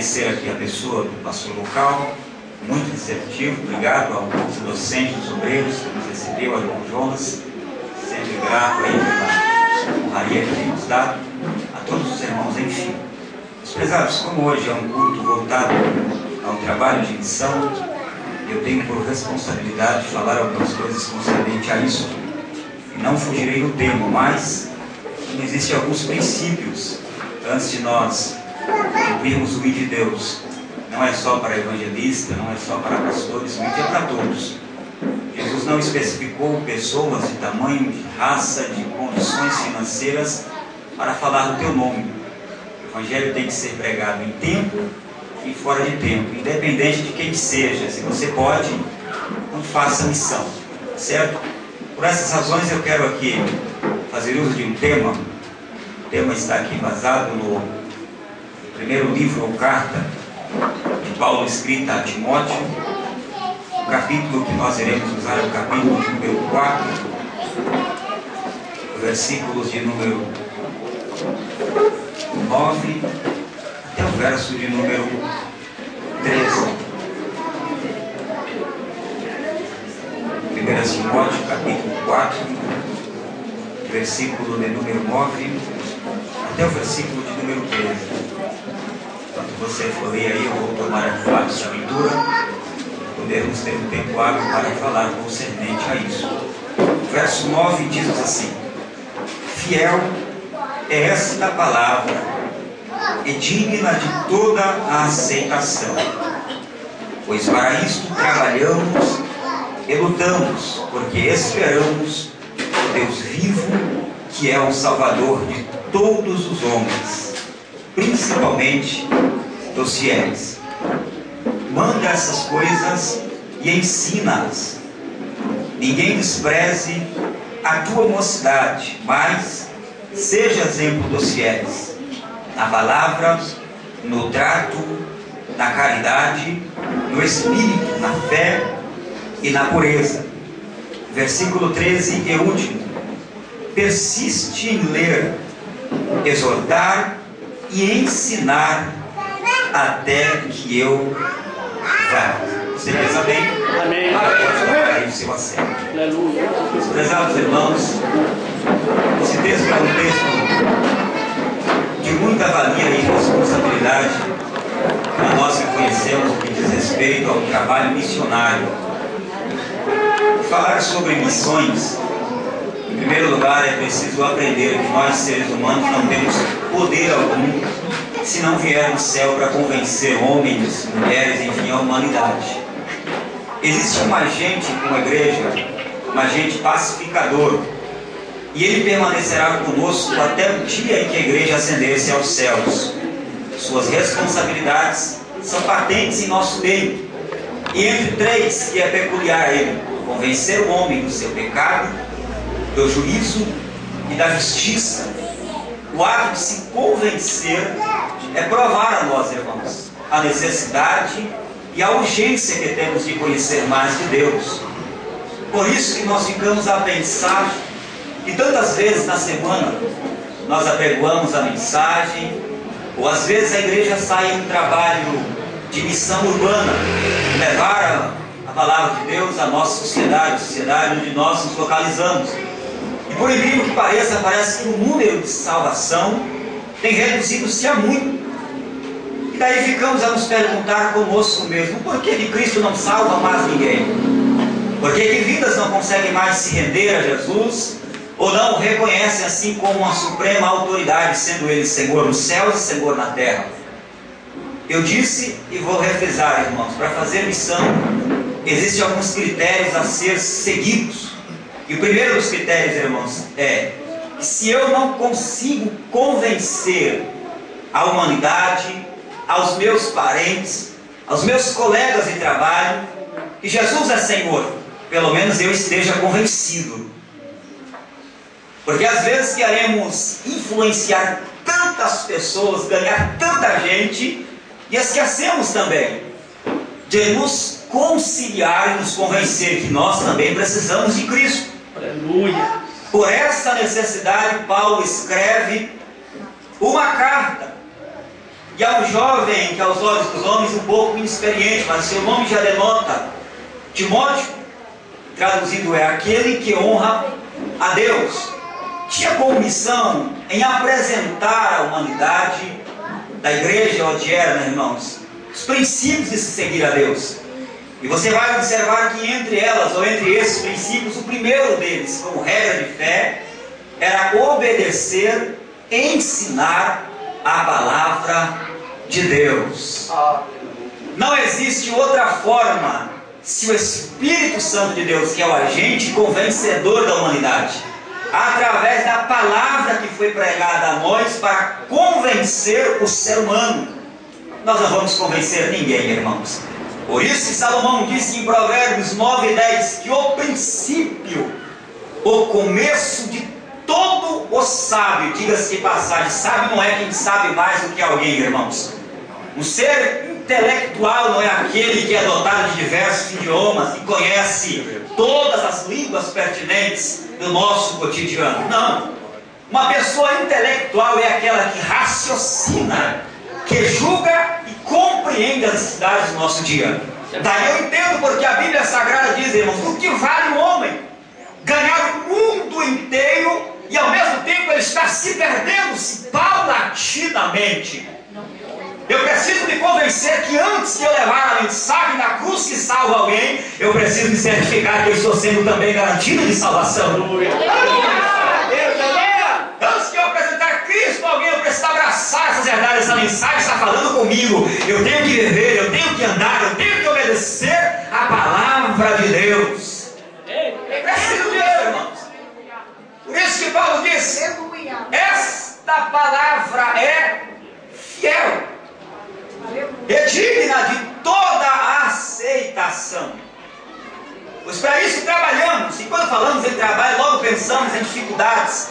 reconhecer aqui a pessoa do pastor local, muito receptivo. Obrigado ao corpo docente dos obreiros que nos recebeu, ao irmão Jonas, sempre grato aí pela honraria que tem nos dado, a todos os irmãos, enfim. Meus prezados, como hoje é um culto voltado ao trabalho de missão, eu tenho por responsabilidade falar algumas coisas concernentes a isso, e não fugirei do tema, mas existem alguns princípios antes de nós cumprirmos o ID de Deus. Não é só para evangelista, não é só para pastores, o ID é para todos. Jesus não especificou pessoas de tamanho, de raça, de condições financeiras para falar do teu nome. O evangelho tem que ser pregado em tempo e fora de tempo, independente de quem seja. Se você pode, não faça missão, certo? Por essas razões eu quero aqui fazer uso de um tema. O tema está aqui basado no primeiro livro ou carta de Paulo escrita a Timóteo. O capítulo que nós iremos usar é o capítulo de número 4, versículos de número 9 até o verso de número 13. 1 Timóteo, capítulo 4, versículo de número 9 até o versículo de número 13. Quando você for ler aí, eu vou tomar aqui o lápis de leitura, podermos ter um tempo hábil para falar concernente a isso. O verso 9 diz assim: fiel é esta palavra e digna de toda a aceitação, pois para isto trabalhamos e lutamos, porque esperamos o Deus vivo, que é o Salvador de todos os homens, principalmente dos fiéis. Manda essas coisas e ensina-as. Ninguém despreze a tua mocidade, mas seja exemplo dos fiéis, na palavra, no trato, na caridade, no espírito, na fé e na pureza. Versículo 13 e último: persiste em ler, exortar e ensinar até que eu vá. Você pensa bem? Amém. Agora pode tomar aí o seu assento. Aleluia. Meus prezados irmãos, esse texto é um texto de muita valia e responsabilidade para nós que conhecemos o que diz respeito ao trabalho missionário. Falar sobre missões, em primeiro lugar, é preciso aprender que nós, seres humanos, não temos poder algum se não vier do céu para convencer homens, mulheres, enfim, a humanidade. Existe um agente como igreja, um agente pacificador, e ele permanecerá conosco até o dia em que a igreja ascendesse aos céus. Suas responsabilidades são patentes em nosso meio, e entre três que é peculiar a ele: convencer o homem do seu pecado, do juízo e da justiça. O ato de se convencer é provar a nós, irmãos, a necessidade e a urgência que temos de conhecer mais de Deus. Por isso que nós ficamos a pensar, e tantas vezes na semana nós apregoamos a mensagem, ou às vezes a igreja sai em um trabalho de missão urbana, levar a palavra de Deus à nossa sociedade onde nós nos localizamos. E por incrível que pareça, parece que o número de salvação tem reduzido-se a muito. E daí ficamos a nos perguntar conosco mesmo: por que Cristo não salva mais ninguém? Por que vidas não conseguem mais se render a Jesus, ou não o reconhecem assim como uma suprema autoridade, sendo Ele Senhor nos céus e Senhor na terra? Eu disse e vou refrisar, irmãos, para fazer missão existem alguns critérios a ser seguidos. E o primeiro dos critérios, irmãos, é que se eu não consigo convencer a humanidade, aos meus parentes, aos meus colegas de trabalho, que Jesus é Senhor, pelo menos eu esteja convencido. Porque às vezes queremos influenciar tantas pessoas, ganhar tanta gente, e esquecemos também de nos conciliar e nos convencer que nós também precisamos de Cristo. Aleluia. Por essa necessidade, Paulo escreve uma carta E há um jovem que aos olhos dos homens um pouco inexperiente, mas seu nome já denota Timóteo, traduzido é aquele que honra a Deus. Tinha como missão em apresentar à humanidade da igreja onde era, né, irmãos, os princípios de se seguir a Deus. E você vai observar que entre elas, ou entre esses princípios, o primeiro deles, como regra de fé, era obedecer, ensinar a palavra de Deus. Não existe outra forma, se o Espírito Santo de Deus, que é o agente convencedor da humanidade, através da palavra que foi pregada a nós para convencer o ser humano. Nós não vamos convencer ninguém, irmãos. Por isso que Salomão disse em Provérbios 9:10 que o princípio, o começo de todo o sábio, diga-se de passagem, sábio não é quem sabe mais do que alguém, irmãos. Um ser intelectual não é aquele que é dotado de diversos idiomas e conhece todas as línguas pertinentes do nosso cotidiano. Não. Uma pessoa intelectual é aquela que raciocina, que julga e compreende as necessidades do nosso dia. Daí eu entendo porque a Bíblia Sagrada diz, irmãos, o que vale o homem ganhar o mundo inteiro e ao mesmo tempo ele está se perdendo-se paulatinamente. Eu preciso me convencer que antes de eu levar a mensagem da cruz que salva alguém, eu preciso me certificar que eu estou sendo também garantido de salvação. Antes de eu apresentar Cristo a alguém, eu preciso abraçar essas verdades. Essa mensagem está falando comigo. Eu tenho que viver, eu tenho que andar, eu tenho que obedecer a palavra de Deus. Eu preciso disso, irmãos. Por isso que Paulo diz: esta palavra é fiel, é digna de toda a aceitação. Pois para isso trabalhamos. E quando falamos em trabalho, logo pensamos em dificuldades.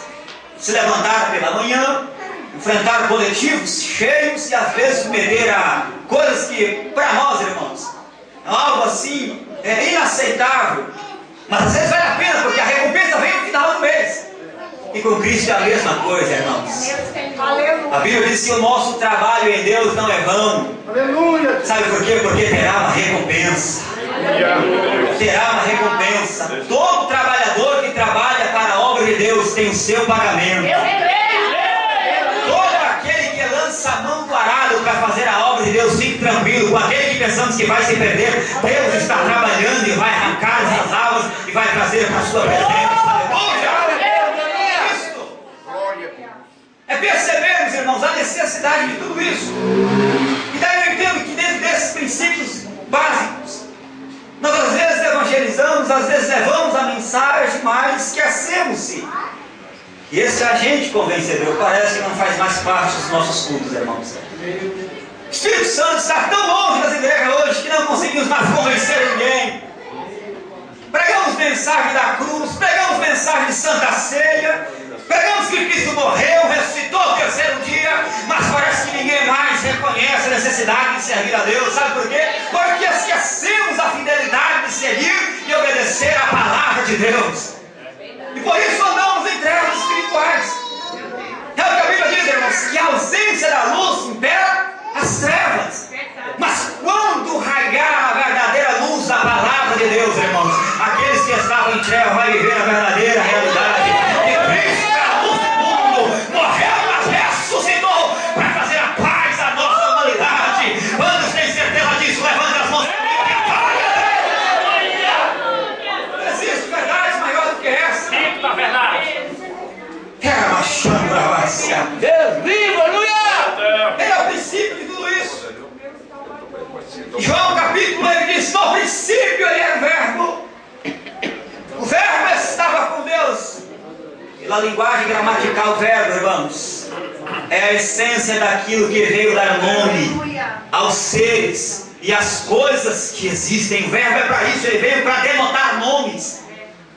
Se levantar pela manhã, enfrentar coletivos cheios e às vezes submeter a coisas que para nós, irmãos, é algo assim inaceitável. Mas às vezes vale a pena, porque a recompensa vem no final do mês. E com Cristo é a mesma coisa, irmãos. A Bíblia diz que o nosso trabalho em Deus não é vão. Aleluia. Sabe por quê? Porque terá uma recompensa. Terá uma recompensa. Todo trabalhador que trabalha para a obra de Deus tem o seu pagamento. Todo aquele que lança a mão do arado para fazer a obra de Deus, fique tranquilo. Com aquele que pensamos que vai se perder, Deus está trabalhando e vai arrancar essas almas e vai trazer para a sua presença. É percebermos, irmãos, a necessidade de tudo isso. E daí eu entendo que dentro desses princípios básicos, nós às vezes evangelizamos, às vezes levamos a mensagem, mas esquecemos-se. E esse agente convencedor parece que não faz mais parte dos nossos cultos, irmãos. O Espírito Santo está tão longe das igrejas hoje que não conseguimos mais convencer ninguém. Pregamos mensagem da cruz, pregamos mensagem de Santa Ceia, pregamos que Cristo morreu, ressuscitou no terceiro dia, mas parece que ninguém mais reconhece a necessidade de servir a Deus. Sabe por quê? Porque esquecemos a fidelidade de seguir e obedecer a palavra de Deus. E por isso andamos em trevas espirituais. É o que a Bíblia diz, irmãos, que a ausência da luz impera as trevas. Mas quando raiar a verdadeira luz da palavra de Deus, irmãos, aqueles que estavam em trevas vão viver a verdadeira realidade. E Cristo é a luz do mundo, morreu, mas ressuscitou para trazer a paz à nossa humanidade. Quantos têm certeza disso? Levante as mãos. Não existe verdade maior do que essa. Sim, na verdade. Era machando a vacia. Deus vivo, aleluia! Ele é o princípio de tudo isso. João capítulo, ele diz: no princípio ele é verbo. O verbo estava com Deus. Pela linguagem gramatical, verbo, irmãos, é a essência daquilo que veio dar nome aos seres e às coisas que existem. O verbo é para isso, ele veio para denotar nomes.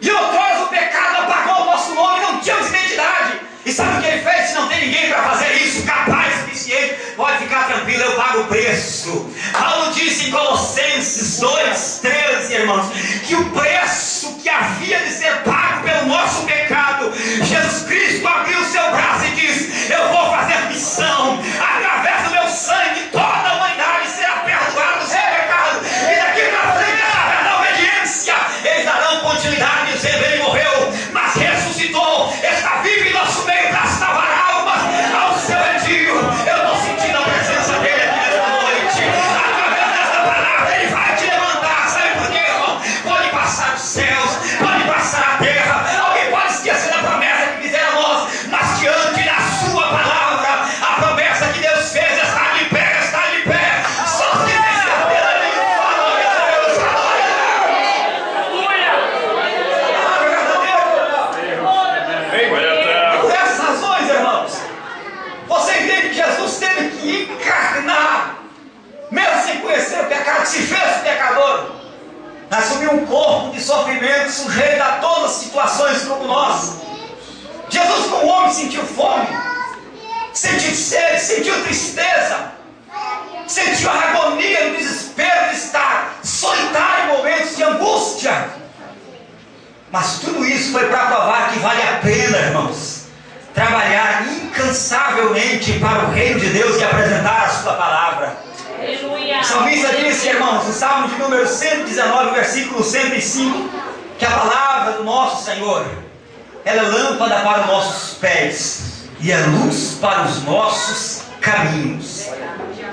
E outrora o pecado apagou o nosso nome, não tínhamos identidade. E sabe o que ele fez? Se não tem ninguém para fazer isso, capaz o suficiente, pode ficar tranquilo, eu pago o preço. Paulo disse em Colossenses 2:13, irmãos, que o preço que havia de ser pago pelo nosso pecado, Jesus Cristo abriu o seu braço e disse: eu vou fazer missão através do meu sangue. sofrimento, sujeito a todas as situações como nós. Jesus, como homem, sentiu fome, sentiu sede, sentiu tristeza, sentiu a agonia e o desespero de estar solitário em momentos de angústia. Mas tudo isso foi para provar que vale a pena, irmãos, trabalhar incansavelmente para o reino de Deus e apresentar a sua palavra. O salmista disse, irmãos, no Salmo de número 119, versículo 105, que a palavra do nosso Senhor, ela é lâmpada para os nossos pés e é luz para os nossos caminhos.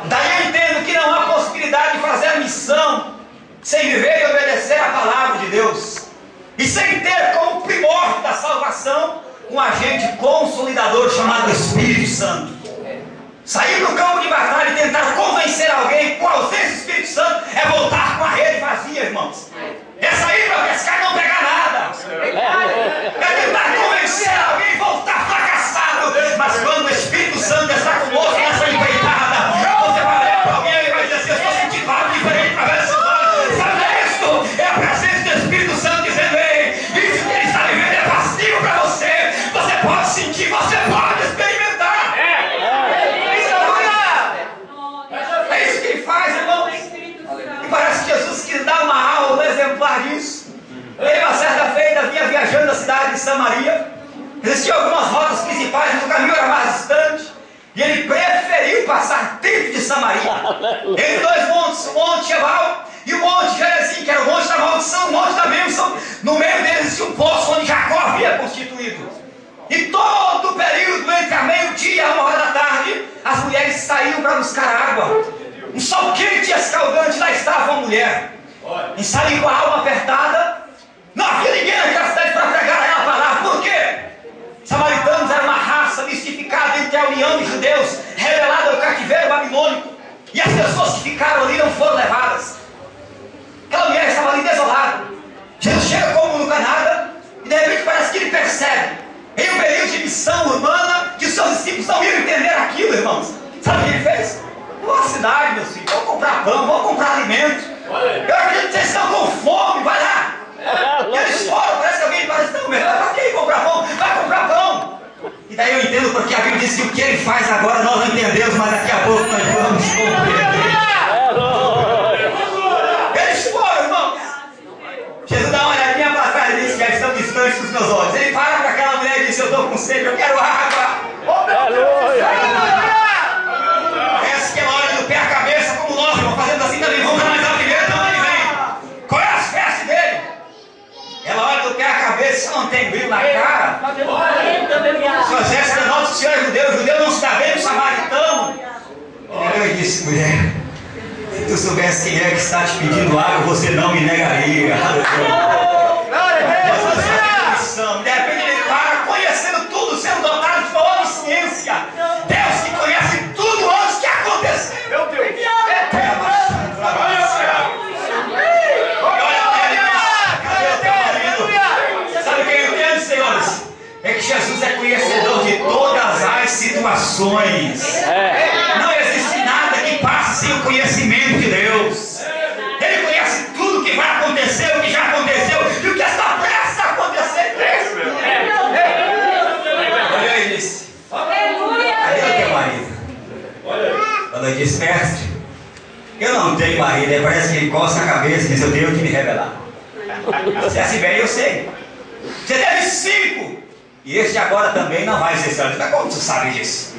Daí eu entendo que não há possibilidade de fazer a missão sem viver e obedecer a palavra de Deus, e sem ter como primórdio da salvação um agente consolidador chamado Espírito Santo. Sair no campo de batalha e tentar convencer alguém com a ausência do Espírito Santo é voltar com a rede vazia, irmãos. É sair para pescar e não pegar nada. É tentar convencer alguém e voltar fracassado. Mas quando o Espírito Santo está conosco nessa empreitada, você vai olhar para alguém e vai dizer assim: eu estou sentindo algo diferente para ver esses olhos. Sabe isso? É a presença do Espírito Santo dizendo: ei, isso que ele está vivendo é passivo para você. Você pode sentir, você pode experimentar. É isso que ele faz, irmãos. E parece que Jesus quis dar uma aula exemplar disso. Ele, uma certa feita, vinha viajando da cidade de Samaria. Existiam algumas rotas principais, mas o caminho era mais distante. E ele preferiu passar dentro de Samaria, entre dois montes, o Monte Ebal e o Monte Gerizim, que era o Monte da Maldição, o Monte da Bênção. No meio deles existia um poço onde Jacó havia constituído. E todo o período entre a meio-dia e a 1h da tarde, as mulheres saíam para buscar água. Um sol quente e escaldante, lá estava uma mulher, em sair com a alma apertada. Não havia ninguém naquela cidade para pregar a ela a palavra. Por quê? Samaritanos era uma raça mistificada entre a união de judeus, revelada ao cativeiro babilônico. E as pessoas que ficaram ali não foram levadas. Aquela mulher estava ali desolada. Jesus chega como no Canadá, e de repente parece que ele percebe, em um período de missão urbana, que os seus discípulos não iam entender aquilo, irmãos. Sabe o que ele fez? Vou à cidade, meus filhos, vou comprar pão, vou comprar alimento. Eu acredito que vocês estão com fome, vai lá. E eles foram, parece que alguém parece: não, mas para que comprar pão? Vai comprar pão. E daí eu entendo porque a Bíblia diz que o que ele faz agora nós não entendemos, mas daqui a pouco nós vamos compreender. Eles foram, irmãos. Jesus dá uma olhadinha para trás e diz: já estão distantes dos meus olhos. Ele para para aquela mulher e diz: eu estou com sede, eu quero água. Parece que ela olha do pé à cabeça como nós, irmão, fazendo assim também. Vamos mais alto primeiro, então ele vem. Qual é a espécie dele? Ela olha do pé à cabeça, não tem brilho na cara. Se o exército da Nossa Senhora é judeu, o judeu não se dá bem no samaritano. Eu disse: mulher, se tu soubesse quem é que está te pedindo água, você não me negaria. Jesus faz missão. De repente ele para, conhecendo tudo, sendo dotado de uma onisciência. Deus que conhece tudo antes que acontecer. Meu Deus. É que Jesus é conhecedor de todas as situações. Não existe nada que passe sem o conhecimento de Deus. Ele conhece tudo que vai acontecer, o que já aconteceu e o que está prestes a acontecer. Olha aí, disse: cadê o teu marido? Quando eu disse: mestre, eu não tenho marido. Aí parece que ele coça a cabeça e diz: eu tenho que me revelar. Se assim bem, eu sei. Você teve 5. E este agora também não vai ser salvo. Mas como tu sabe disso?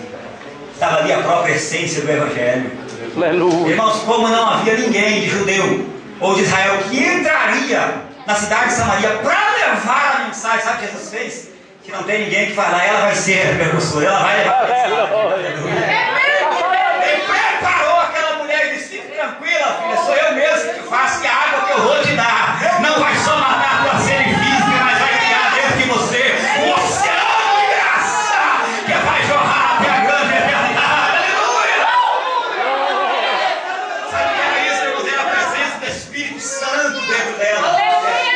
Estava ali a própria essência do Evangelho. Aleluia. Irmãos, como não havia ninguém de judeu ou de Israel que entraria na cidade de Samaria para levar a mensagem, sabe o que Jesus fez? Que não tem ninguém que vai lá, ela vai ser a precursora, ela vai levar a mensagem. Ele preparou aquela mulher e disse: tranquila, filha, sou eu mesmo que te faço, que a água que eu vou te dar não vai só matar a tua sede física, mas vai criar dentro de você um oceano de graça que vai jorrar até a grande eternidade. Aleluia! Sabe o que era isso, irmãos? Era a presença do Espírito Santo dentro dela.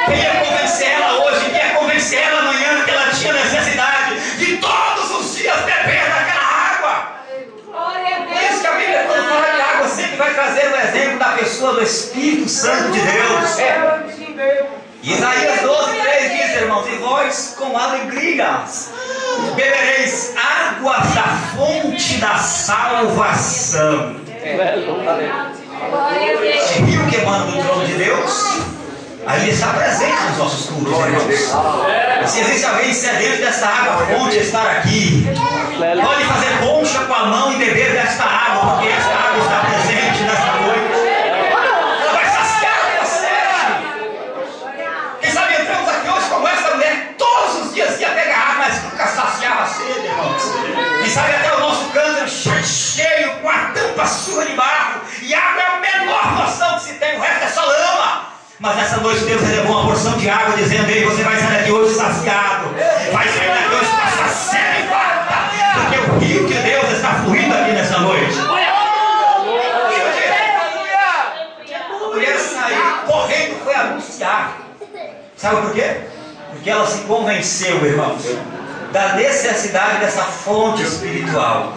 Quem ia convencer ela hoje, quem ia convencer ela amanhã que ela tinha necessidade de todos os dias beber daquela água. Por isso que a Bíblia, quando fala de água, sempre vai trazer o exemplo da pessoa do Espírito Santo de Deus. Isaías 12:3 diz, irmãos: e vós com alegria bebereis água da fonte da salvação. Esse rio que emana do trono de Deus, aí está presente nos nossos cultos, irmãos. Se existe alguém sedento desta água, fonte estar aqui, pode fazer concha com a mão e beber desta água, porque esta água está presente nesta noite. Ela vai saciar você. Quem sabe entramos aqui hoje como essa mulher, todos os dias ia pegar água, mas nunca saciava a sede, irmãos. Quem sabe até o nosso cântaro cheio, com a tampa suja de barro, e água é a menor noção que se tem, o resto é só lama. Mas nessa noite Deus reservou uma porção de água, dizendo: ei, você vai sair daqui hoje saciado, vai sair daqui hoje com a sua sede farta, porque o rio de Deus está fluindo aqui nessa noite. A mulher saiu correndo, foi anunciar. Sabe por quê? Porque ela se convenceu, irmãos, da necessidade dessa fonte espiritual.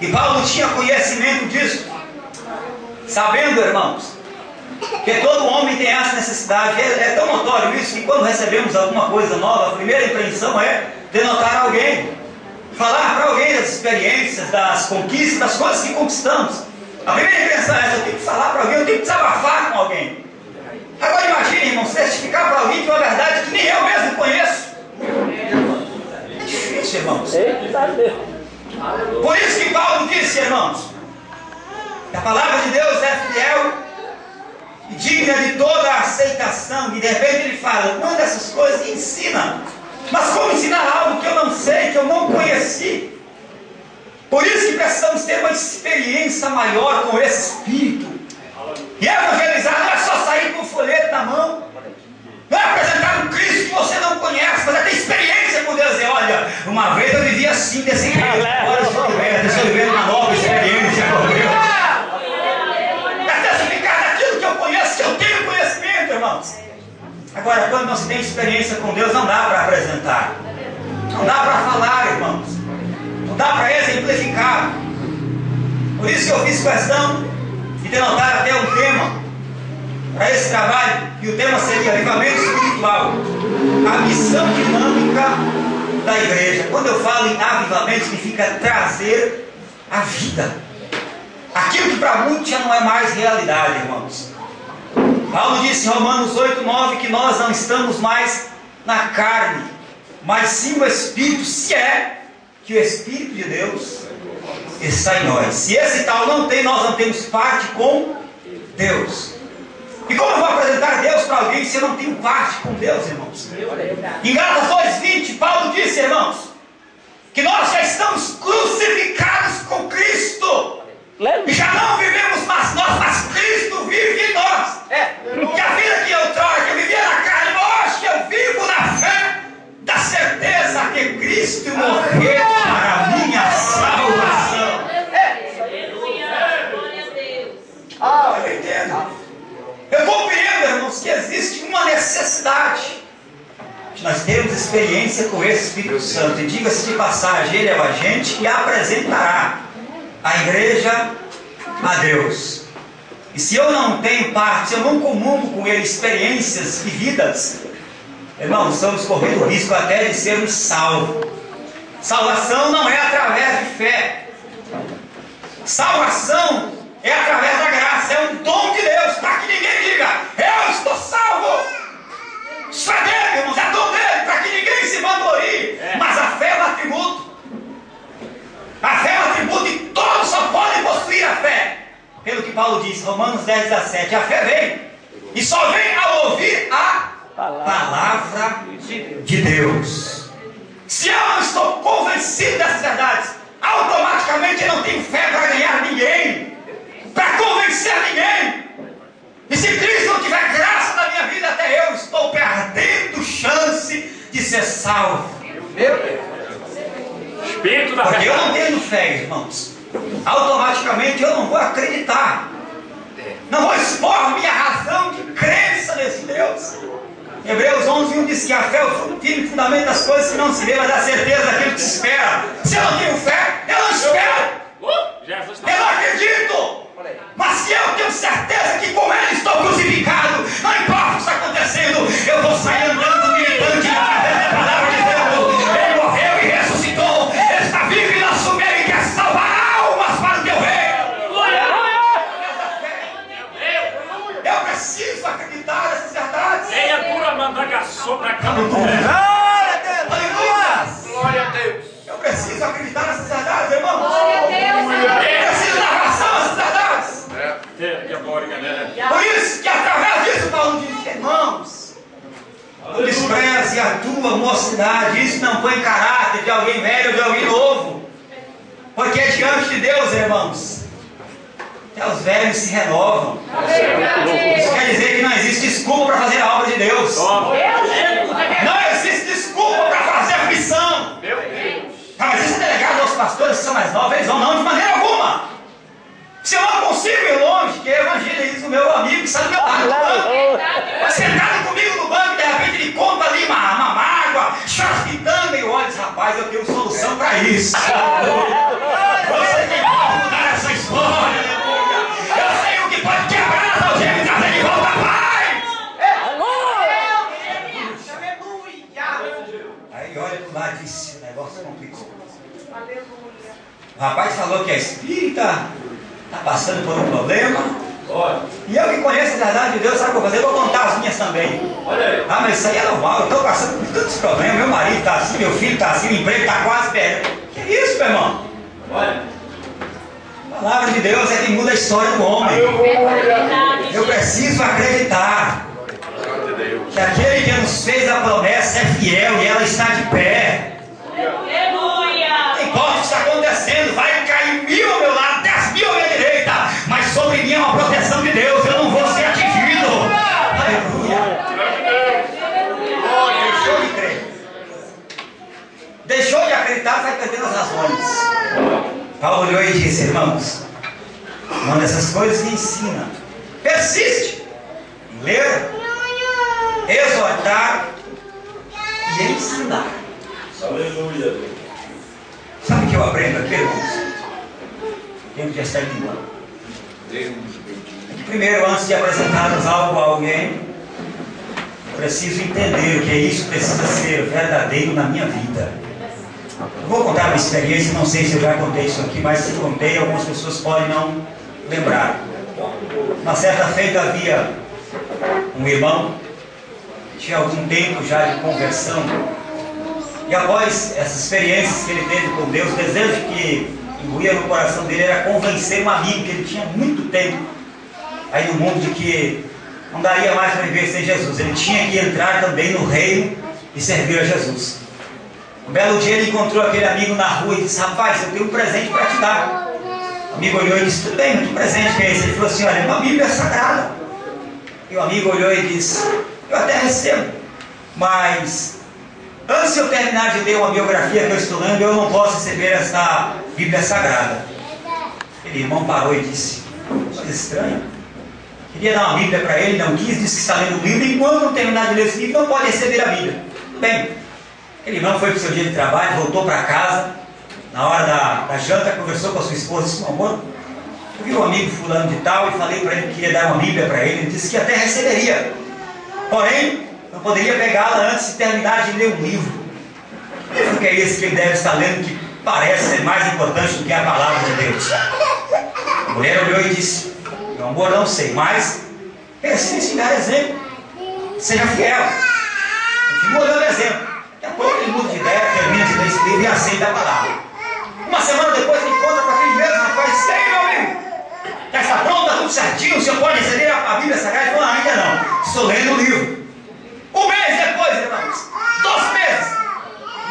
E Paulo tinha conhecimento disso, sabendo, irmãos, que todo homem tem essa necessidade. É tão notório isso que quando recebemos alguma coisa nova, a primeira impressão é denotar alguém, falar para alguém das experiências, das conquistas, das coisas que conquistamos. A primeira impressão é essa: eu tenho que falar para alguém, eu tenho que desabafar com alguém. Agora imagine, irmãos, testificar para alguém de uma verdade que nem eu mesmo conheço. É difícil, irmãos. Por isso que Paulo disse, irmãos, que a palavra de Deus é fiel e digna de toda a aceitação. E de repente ele fala: manda essas coisas e ensina. Mas como ensinar algo que eu não sei, que eu não conheci? Por isso que precisamos ter uma experiência maior com esse Espírito. E evangelizar não é só sair com o folheto na mão, não é apresentar um Cristo que você não conhece, mas é ter experiência com Deus. E olha, uma vez eu vivia assim, desse jeito, agora eu estou vivendo uma nova experiência com Deus. É testificar daquilo que eu conheço, que eu tenho conhecimento, irmãos. Agora, quando não se tem experiência com Deus, não dá para apresentar, não dá para falar, irmãos, não dá para exemplificar. Por isso que eu fiz questão de denotar até um tema para esse trabalho, e o tema seria avivamento espiritual, a missão dinâmica da igreja. Quando eu falo em avivamento, significa trazer a vida, aquilo que para muitos já não é mais realidade, irmãos. Paulo disse em Romanos 8:9 que nós não estamos mais na carne, mas sim no Espírito, se é que o Espírito de Deus está em nós. Se esse tal não tem, nós não temos parte com Deus. E como eu vou apresentar Deus para alguém se eu não tenho parte com Deus, irmãos? Em Gálatas 2:20, Paulo disse, irmãos, que nós já estamos crucificados com Cristo. E já não vivemos mais nós, mas Cristo vive em nós. Que a vida que outrora, que eu vivia na carne, hoje eu vivo na fé, da certeza que Cristo morreu para a minha salvação. Eu entendo. Eu compreendo, irmãos, que existe uma necessidade de nós termos experiência com esse Espírito Santo. E diga-se de passagem, ele é o agente que apresentará a igreja a Deus. E se eu não tenho parte, se eu não comungo com ele experiências vividas, irmãos, estamos correndo o risco até de sermos salvos. Salvação não é através de fé. Salvação é através da graça, é um dom de Deus, para que ninguém diga: eu estou salvo. Isso é dele, irmãos, é dom dele, para que ninguém se vanglorie. Mas a fé é um atributo. A fé é um atributo e todos só podem possuir a fé. Pelo que Paulo diz, Romanos 10:17, a fé vem, e só vem ao ouvir a palavra de Deus. Se eu não estou convencido dessas verdades, automaticamente eu não tenho fé para ganhar ninguém, para convencer ninguém. E se Cristo não tiver graça na minha vida, até eu estou perdendo chance de ser salvo. Porque eu não tenho fé, irmãos. Automaticamente eu não vou acreditar, não vou expor minha razão de crença nesse Deus. Hebreus 11:1 diz que a fé é o firme fundamento das coisas que não se vê, mas a certeza daquilo que se espera. Se eu não tenho fé, eu não espero, eu não acredito. Mas se eu tenho certeza que com ele estou crucificado, não importa o que está acontecendo, sobre a cama. Glória a Deus! Aleluia! Glória a Deus. Eu preciso acreditar nessas verdades, irmãos. Glória a Deus. Eu preciso dar razão a essas verdades. É. Por isso que através disso Paulo diz, irmãos, não despreze a tua mocidade. Isso não põe caráter de alguém velho ou de alguém novo. Porque diante de Deus, irmãos, até os velhos se renovam. Isso quer dizer que não existe desculpa para fazer a obra de Deus. Não existe desculpa para fazer a missão. Mas isso é delegado aos pastores que são mais novos. Eles vão não de maneira alguma. Se eu não consigo ir longe, que evangelizo o meu amigo que está do meu lado, sentado comigo no banco, de repente ele conta ali uma mágoa, chorando, e eu olho e diz, rapaz, eu tenho solução para isso. Você tem como mudar essa história, aleluia. Eu sei o que pode quebrar essa algema e trazer de volta a paz. Aí olha para o lado e diz, o negócio complicou. O rapaz falou que é espírita, está passando por um problema. E eu que conheço a verdade de Deus, sabe o que eu vou fazer? Eu vou contar as minhas também. Ah, mas isso aí é normal, eu estou passando por tantos problemas. Meu marido está assim, meu filho está assim, o emprego está quase perdendo. Que isso, meu irmão? A palavra de Deus é que muda a história do homem. Eu preciso acreditar que aquele que nos fez a promessa é fiel e ela está de pé. Não importa o que está acontecendo, vai cair 1000 ao meu lado, 10.000 à minha direita, mas sobre mim é uma proteção de Deus, eu não vou ser atingido. Aleluia. Deixou de crer, deixou de acreditar, vai perdendo as razões. Paulo olhou e disse, irmãos, uma dessas coisas que ensina, persiste em ler, exortar e ensinar. Aleluia. Sabe o que eu aprendo aqui, irmãos? O tempo já está indo embora. Primeiro, antes de apresentarmos algo a alguém, eu preciso entender que isso precisa ser verdadeiro na minha vida. Eu vou contar uma experiência, não sei se eu já contei isso aqui, mas se contei, algumas pessoas podem não lembrar. Uma certa feita havia um irmão, tinha algum tempo já de conversão, e após essas experiências que ele teve com Deus, o desejo que imbuía no coração dele era convencer um amigo que ele tinha muito tempo aí no mundo de que não daria mais para viver sem Jesus. Ele tinha que entrar também no reino e servir a Jesus. Um belo dia ele encontrou aquele amigo na rua e disse, rapaz, eu tenho um presente para te dar. O amigo olhou e disse, tudo bem, mas que presente que é esse? Ele falou assim, olha, uma Bíblia sagrada. E o amigo olhou e disse, eu até recebo, mas antes de eu terminar de ler uma biografia que eu estou lendo, eu não posso receber essa Bíblia Sagrada. Aquele irmão parou e disse, coisa estranha. Queria dar uma Bíblia para ele, não quis, disse que está lendo o livro, e quando não terminar de ler esse livro, não pode receber a Bíblia. Tudo bem. Aquele irmão foi para o seu dia de trabalho, voltou para casa, na hora da janta, conversou com a sua esposa e disse, meu amor, eu vi um amigo fulano de tal e falei para ele que queria dar uma Bíblia para ele, ele disse que até receberia. Porém, não poderia pegá-la antes de terminar de ler um livro. Que livro que é esse que ele deve estar lendo que parece ser mais importante do que a palavra de Deus? A mulher olhou e disse, meu amor, não sei, mas pense em dar exemplo. Seja fiel. Continua dando exemplo. Daqui a pouco ele muda de ideia, termina de ler esse livro e aceita a palavra. Uma semana depois ele encontra com aquele mesmo rapaz e diz, ei, meu amigo, já está pronto, está tudo certinho, o senhor pode receber a Bíblia Sagrada? Ele falou, ainda não, estou lendo o livro. Um mês depois, irmãos, 2 meses,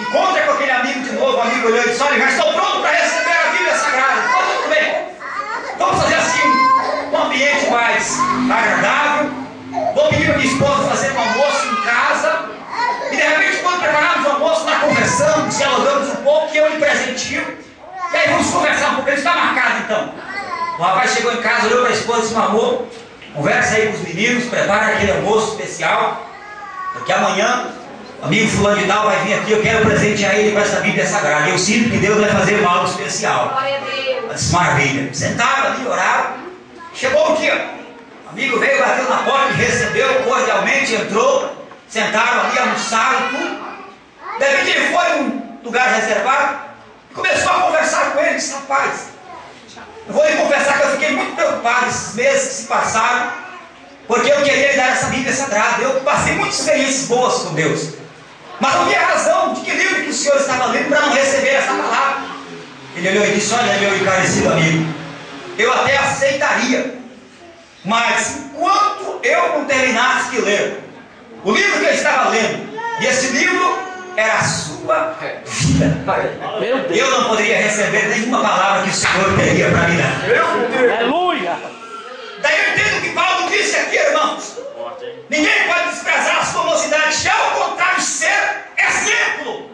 encontra com aquele amigo de novo, o amigo olhou e disse, olha, já estou pronto para receber a Bíblia Sagrada. Falou, tudo bem, vamos fazer assim um ambiente mais agradável, vou pedir para minha esposa fazer um almoço em casa, e de repente quando prepararmos o almoço, nós conversamos, dialogamos um pouco, e eu lhe presentio, e aí vamos conversar um pouco, ele está marcado então. O rapaz chegou em casa, olhou para a esposa e disse, meu amor, conversa aí com os meninos, prepara aquele almoço especial, porque amanhã, amigo fulano de tal vai vir aqui, eu quero presentear ele com essa Bíblia Sagrada. Eu sinto que Deus vai fazer algo especial. Glória a Deus. Disse, maravilha. Sentaram ali, oraram. Chegou o dia. O amigo veio, bateu na porta e recebeu cordialmente, entrou. Sentaram ali, almoçaram e tudo. De repente ele foi num lugar reservado e começou a conversar com ele. Disse, rapaz, eu vou lhe confessar que eu fiquei muito preocupado esses meses que se passaram. porque eu queria lhe dar essa Bíblia Sagrada. Eu passei muitas experiências boas com Deus, mas não via razão de que livro que o senhor estava lendo para não receber essa palavra. Ele olhou e disse: olha, meu encarecido amigo, eu até aceitaria, mas enquanto eu não terminasse de ler o livro que eu estava lendo, e esse livro era a sua vida, eu não poderia receber nenhuma palavra que o Senhor teria para me dar. Aleluia! Daí eu entendo o que Paulo disse aqui, irmãos. Ninguém pode desprezar a sua mocidade, se ao contrário ser exemplo.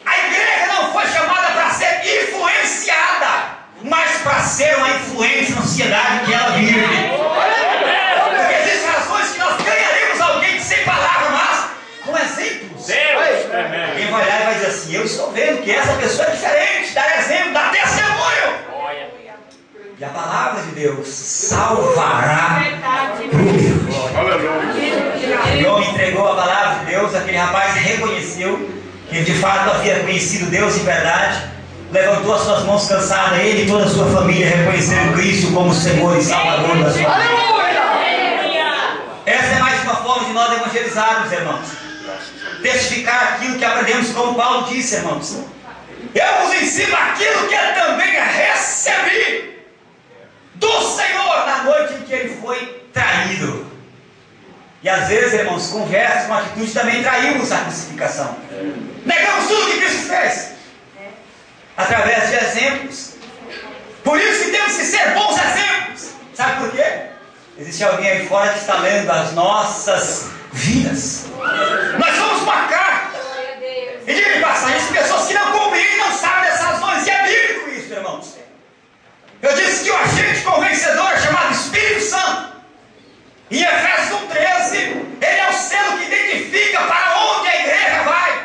A igreja não foi chamada para ser influenciada, mas para ser uma influência na sociedade que ela vive. Porque existem razões que nós ganharemos alguém sem palavra, mas com exemplos. Quem vai olhar e vai dizer assim: eu estou vendo que essa pessoa é diferente, dá exemplo, dá testemunho. E a palavra de Deus salvará o homem entregou a palavra de Deus, aquele rapaz reconheceu que ele de fato havia conhecido Deus em verdade, levantou as suas mãos cansadas, ele e toda a sua família reconheceram Cristo como Senhor e Salvador da sua vida. Essa é mais uma forma de nós evangelizarmos, irmãos. Testificar aquilo que aprendemos, como Paulo disse, irmãos. Eu vos ensino aquilo que eu também recebi do Senhor na noite em que ele foi traído. E às vezes, irmãos, com gestos, com atitude, também traímos a crucificação. Negamos tudo que Cristo fez através de exemplos. Por isso que temos que ser bons exemplos. Sabe por quê? Existe alguém aí fora que está lendo as nossas vidas. Nós somos uma carta. E diga de passagem, pessoas que não compreendem, não sabem dessas razões. E é bíblico isso, irmãos. Eu disse que o agente convencedor é chamado Espírito Santo. Em Efésios 1,13, ele é o selo que identifica para onde a igreja vai.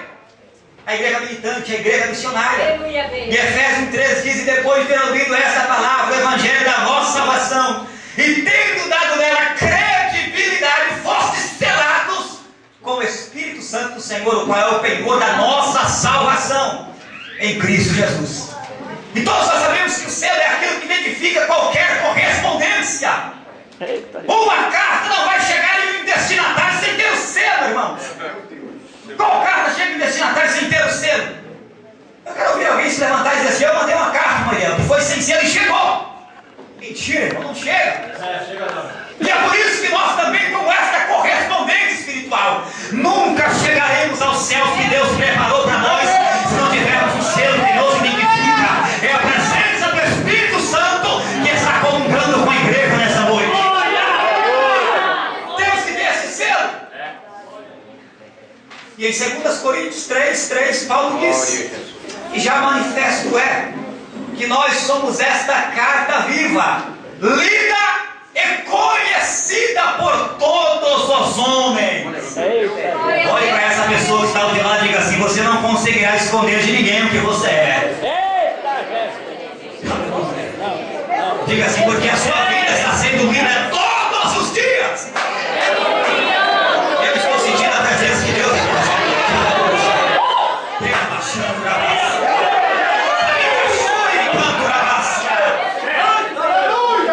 A igreja militante, a igreja missionária. Em Efésios 1,13 diz: e depois de ter ouvido essa palavra, o evangelho da nossa salvação, e tendo dado nela credibilidade, fostes selados com o Espírito Santo do Senhor, o qual é o penhor da nossa salvação em Cristo Jesus. E todos nós sabemos que o selo é aquilo que identifica qualquer correspondência. Uma carta não vai chegar em um destinatário sem ter o selo, irmãos. Qual carta chega em destinatário sem ter o selo? Eu quero ouvir alguém se levantar e dizer assim: eu mandei uma carta, Mariela, que foi sem selo e chegou. Mentira, irmão, não chega. E é por isso que nós também, como esta correspondência espiritual, nunca chegaremos aos céus que Deus preparou para nós se não tivermos um selo que nos identifica. É a presença do Espírito Santo que está comungando com a igreja nessa noite. Temos que ter esse selo. E em 2 Coríntios 3:3, Paulo diz: e já manifesto é que nós somos esta carta viva, lida e conhecida por todos os homens. Olhe para essa pessoa que está ao teu lado e diga assim: você não conseguirá esconder de ninguém o que você é. Diga assim: porque a sua vida está sendo lida todos os dias. Eu estou sentindo a presença de Deus.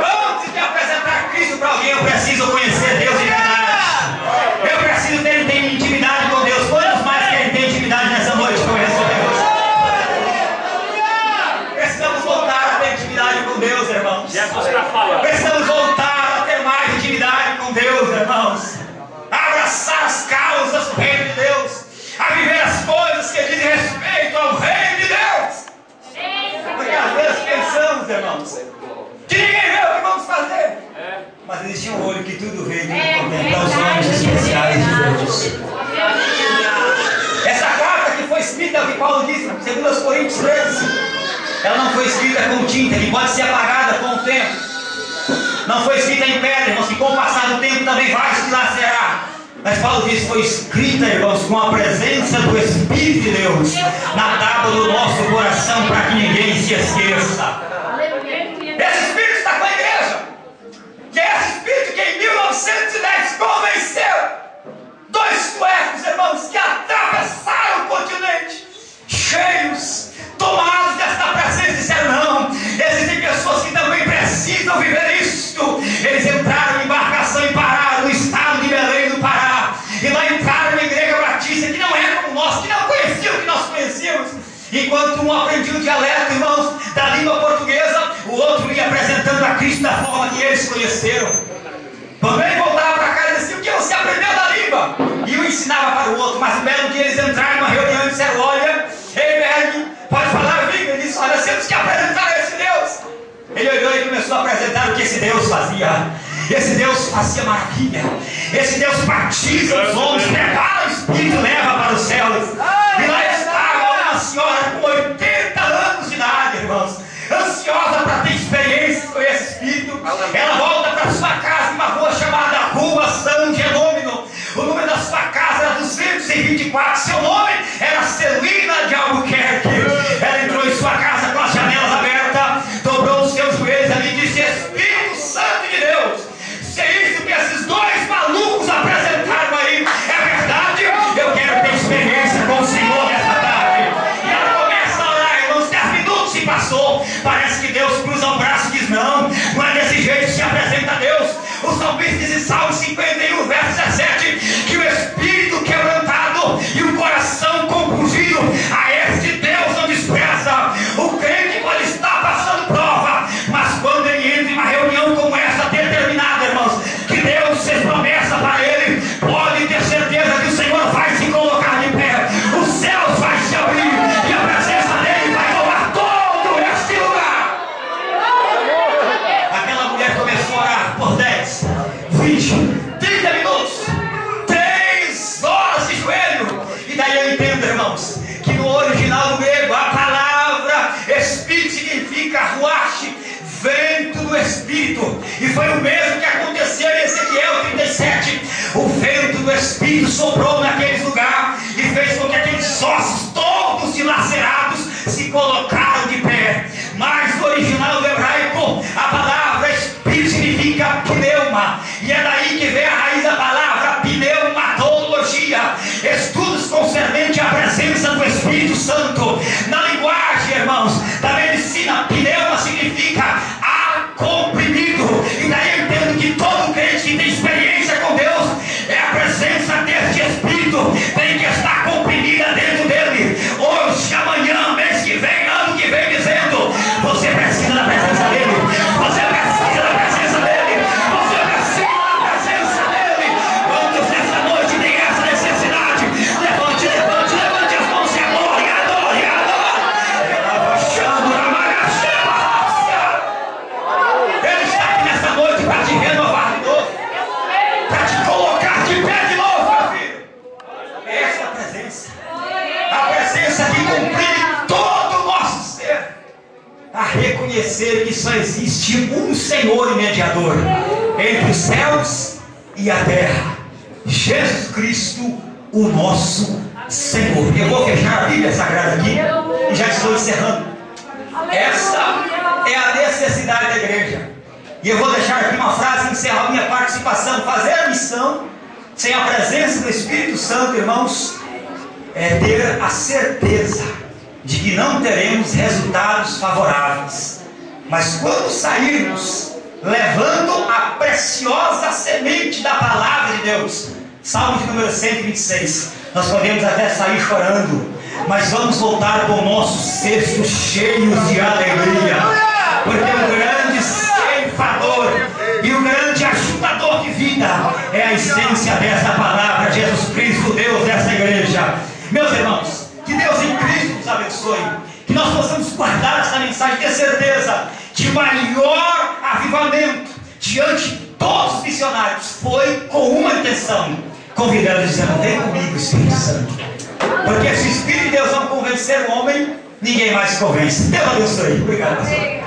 Antes de apresentar Cristo para alguém, eu preciso conhecer Deus de verdade. Eu preciso ter intimidade com Deus. Quantos mais querem ter intimidade nessa noite com Deus? Precisamos voltar a ter intimidade com Deus, irmãos. Precisamos voltar a ter mais intimidade com Deus, irmãos. A abraçar as causas do reino de Deus, a viver as coisas que dizem respeito ao reino de Deus. Porque às vezes pensamos, irmãos, que ninguém vê o que vamos fazer. Mas existe um olho que tudo vê e contempla os olhos especiais de Deus. Essa carta que foi escrita, que Paulo diz, 2 Coríntios 13, ela não foi escrita com tinta, que pode ser apagada com o tempo. Não foi escrita em pedra, irmãos, que com o passar do tempo também vai se lacerar. Mas Paulo diz: foi escrita, irmãos, com a presença do Espírito de Deus na tábua do nosso coração, para que ninguém se esqueça. Esse Espírito está com a igreja. Que é esse Espírito que em 1910 convenceu 2 suecos, irmãos, que atravessaram o continente, cheios, tomados desta presença, e disseram: não, existem pessoas que também precisam viver isto. Eles entraram em embarcação e pararam Enquanto um aprendia o dialeto, irmãos, da língua portuguesa, o outro ia apresentando a Cristo da forma que eles conheceram. Quando ele voltava para casa, dizia: o que você aprendeu da língua? E um ensinava para o outro. Mas um belo dia eles entraram numa reunião e disseram: olha, ei, Berg, pode falar a língua? Ele disse: olha, temos que apresentar esse Deus. Ele olhou e começou a apresentar o que esse Deus fazia. Esse Deus fazia maravilha. Esse Deus batiza os homens, prepara o Espírito e leva para os céus. E lá estava uma senhora com 80 anos de idade, irmãos, ansiosa para ter experiências com esse Espírito. Ela volta para sua casa em uma rua chamada Rua São Genômeno. O número da sua casa era 224. Seu nome era Celina de Albuquerque. Ela entrou em sua casa com as janelas abertas, dobrou os seus joelhos ali e disse: Espírito Santo de Deus, se é isso que esses dois malucos apresentaram aí é verdade, eu quero ter experiência com o Senhor nessa tarde. E ela começa a orar, irmãos. 10 minutos se passou. Parece que Deus cruza o braço e diz: não é desse jeito que se apresenta a Deus. O salmista diz em Salmo 51, verso 17, que o espírito quebrantado e o coração compungido, a este Deus não despreza. O crente pode estar passando prova, mas quando ele entra em uma reunião como essa determinada, irmãos, que Deus fez promessa para ele, pode ter certeza que o Senhor vai se colocar de pé, os céus vai se abrir e a presença dele vai tomar todo este lugar. Aquela mulher começou a orar por 10, 20, 30 minutos, 3 horas de joelho. E daí eu entendo, irmãos, que no original do grego a palavra Espírito significa ruach, vento do Espírito. E foi o mesmo que aconteceu em Ezequiel 37. O vento do Espírito soprou naqueles lugares e fez com que aqueles ossos todos dilacerados se colocaram de pé. Mas no original do hebraico a palavra Espírito significa pneuma, e é daí que vem a raiz da palavra pneumatologia, estudos concernentes à presença do Espírito Santo. Na linguagem, irmãos, da medicina, pneuma significa ar comprimido. E daí eu entendo que todo crente que tem experiência com Deus, é a presença deste Espírito tem que estar comprimida dentro dele. Hoje, amanhã, mês que vem, ano que vem, dizendo: você precisa da presença dele, você precisa da presença dele, você precisa da presença dele. Quantos nessa noite tem essa necessidade? Levante, levante, levante as mãos e adore, adore, adore. Ela vai chamando a Ele está aqui nessa noite para te renovar de novo, para te colocar de pé de novo, meu filho. Essa é a presença que comprime todo o nosso ser, a reconhecer que só existe um Senhor e mediador entre os céus e a terra, Jesus Cristo, o nosso Senhor. Eu vou fechar a Bíblia Sagrada aqui e já estou encerrando. Essa é a necessidade da igreja. E eu vou deixar aqui uma frase e encerrar a minha participação. Fazer a missão sem a presença do Espírito Santo, irmãos, é ter a certeza de que não teremos resultados favoráveis. Mas quando sairmos levando a preciosa semente da palavra de Deus, Salmo de número 126, nós podemos até sair chorando, mas vamos voltar com o nosso cesto cheios de alegria, porque o grande ceifador e o grande ajudador de vida é a essência dessa palavra, Jesus Cristo, Deus dessa igreja. Meus irmãos, que Deus em Cristo nos abençoe, que nós possamos guardar essa mensagem, ter certeza que o maior avivamento diante de todos os missionários foi com uma intenção, convidando, dizendo: vem comigo, Espírito Santo, porque se o Espírito de Deus não convencer o homem, ninguém mais convence. Deus abençoe. Obrigado, pastor.